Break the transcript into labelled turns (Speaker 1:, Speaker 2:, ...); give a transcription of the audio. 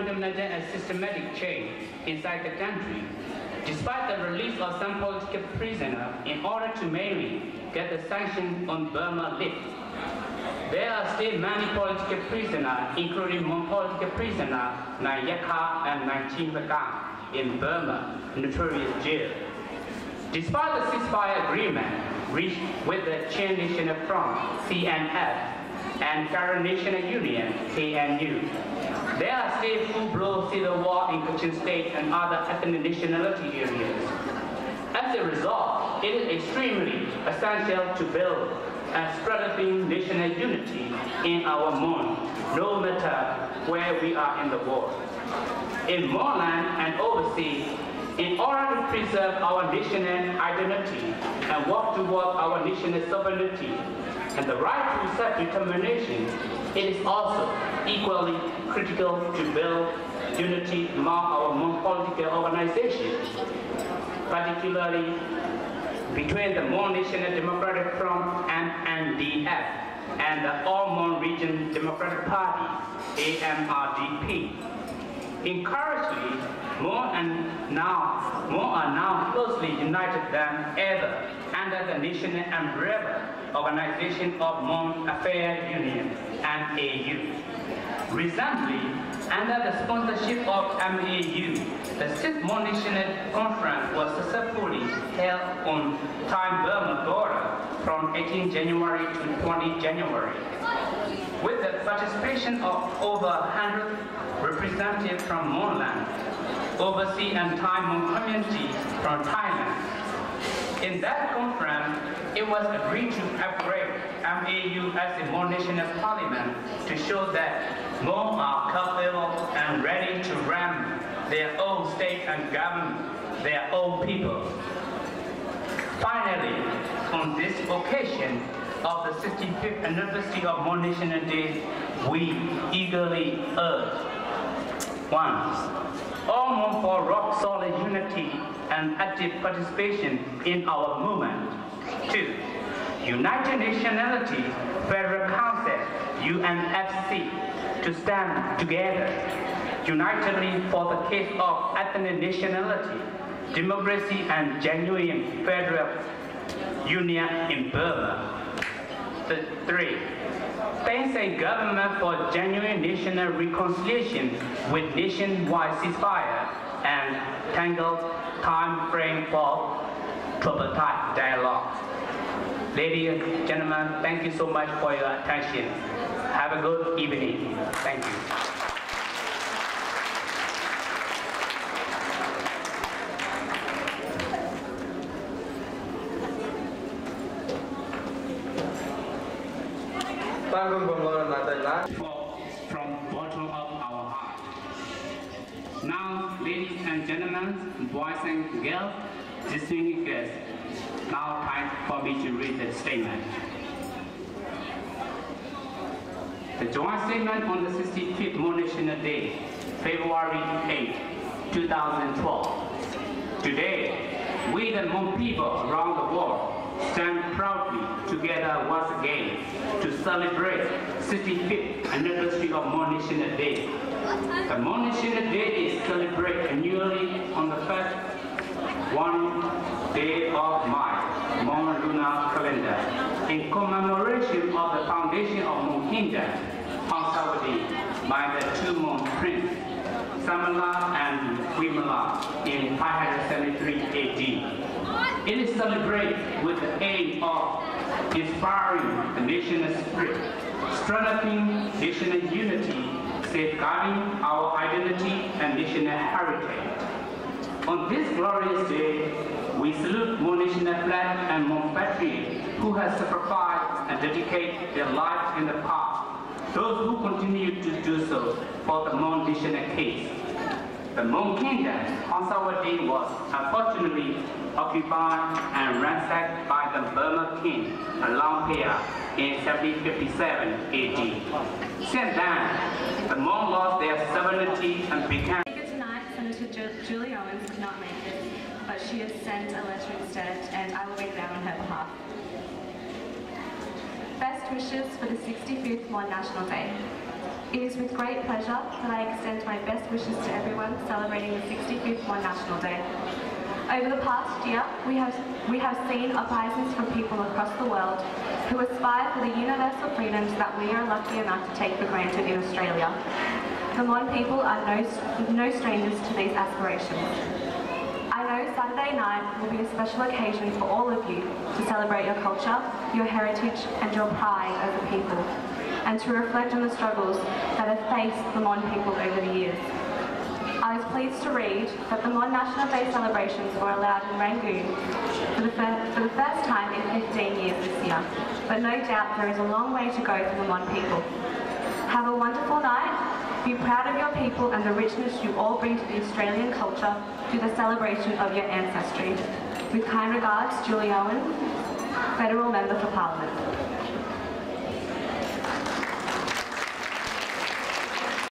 Speaker 1: fundamental and systematic change inside the country. Despite the release of some political prisoners in order to mainly get the sanctions on Burma lifted, there are still many political prisoners, including Hmong political prisoners like Yakha and Nanchin Pakan in Burma notorious jail. Despite the ceasefire agreement reached with the Chin National Front (CNF) and Karen National Union (KNU, there are still full-blown civil war in Kachin State and other ethnic nationality areas. As a result, it is extremely essential to build and strengthen national unity in our Hmong, no matter where we are in the world. In Hmong land and overseas, in order to preserve our national identity and work toward our national sovereignty and the right to self-determination, it is also equally critical to build unity among our Hmong political organizations, particularly between the Hmong National Democratic Front (MNDF) and the All Hmong Region Democratic Party (AMRDP). Encouragingly, Hmong are now closely united than ever under the national umbrella Organization of Hmong Affairs Union (MAU). Recently, under the sponsorship of MAU, the 6th Hmong National Conference was successfully held on Time Burma border from 18 January to 20 January. With the participation of over 100 representatives from Hmong land, overseas and Thai Hmong communities from Thailand. In that conference, it was agreed to upgrade MAU as a Hmong national parliament to show that Hmong are capable and ready to run their own state and govern their own people. Finally, on this occasion of the 65th anniversary of Hmong National Day, we eagerly urge: 1. All Hmong for rock-solid unity and active participation in our movement. 2. United Nationality Federal Council (UNFC) to stand together unitedly for the case of ethnic nationality, democracy, and genuine federal union in Burma. 3. Thanks a government for genuine national reconciliation with nationwide ceasefire and tangled time frame for tripartite dialogue. Ladies and gentlemen, thank you so much for your attention. Have a good evening. Thank you. From bottom of our heart. Now, ladies and gentlemen, boys and girls, distinguished guests, now time for me to read the statement. The joint statement on the 65th Hmong National Day, February 8, 2012. Today, we the Hmong people around the world stand proudly together once again to celebrate 65th anniversary of Hmong National Day. The Hmong National Day is celebrated annually on the first day of March, Hmong lunar calendar, in commemoration of the foundation of Hmong Kingdom, Hansawadi, by the two Hmong princes, Samala and Wimala, in 573 AD. It is celebrated with the aim of inspiring the national spirit, strengthening national unity, safeguarding our identity and national heritage. On this glorious day, we salute Hmong national flag and Hmong patriots who have sacrificed and dedicated their lives in the past, those who continue to do so for the Hmong national case. The Hmong Kingdom, Hansawadi, was unfortunately occupied and ransacked by the Burma King, Alampia, in 1757 AD. Since then, the Hmong lost their sovereignty and became...
Speaker 2: Tonight, Senator Julie Owens could not make it, but she has sent a letter instead, and I will read it out on her behalf. Best wishes for the 65th Hmong National Day. It is with great pleasure that I extend my best wishes to everyone celebrating the 65th Mon National Day. Over the past year, we have seen uprisings from people across the world who aspire for the universal freedoms that we are lucky enough to take for granted in Australia. The Mon people are no strangers to these aspirations. I know Saturday night will be a special occasion for all of you to celebrate your culture, your heritage and your pride as a people, and to reflect on the struggles that have faced the Mon people over the years. I was pleased to read that the Mon National Day celebrations were allowed in Rangoon for the first time in 15 years this year, but no doubt there is a long way to go for the Mon people. Have a wonderful night, be proud of your people and the richness you all bring to the Australian culture through the celebration of your ancestry. With kind regards, Julie Owen, Federal Member for Parliament.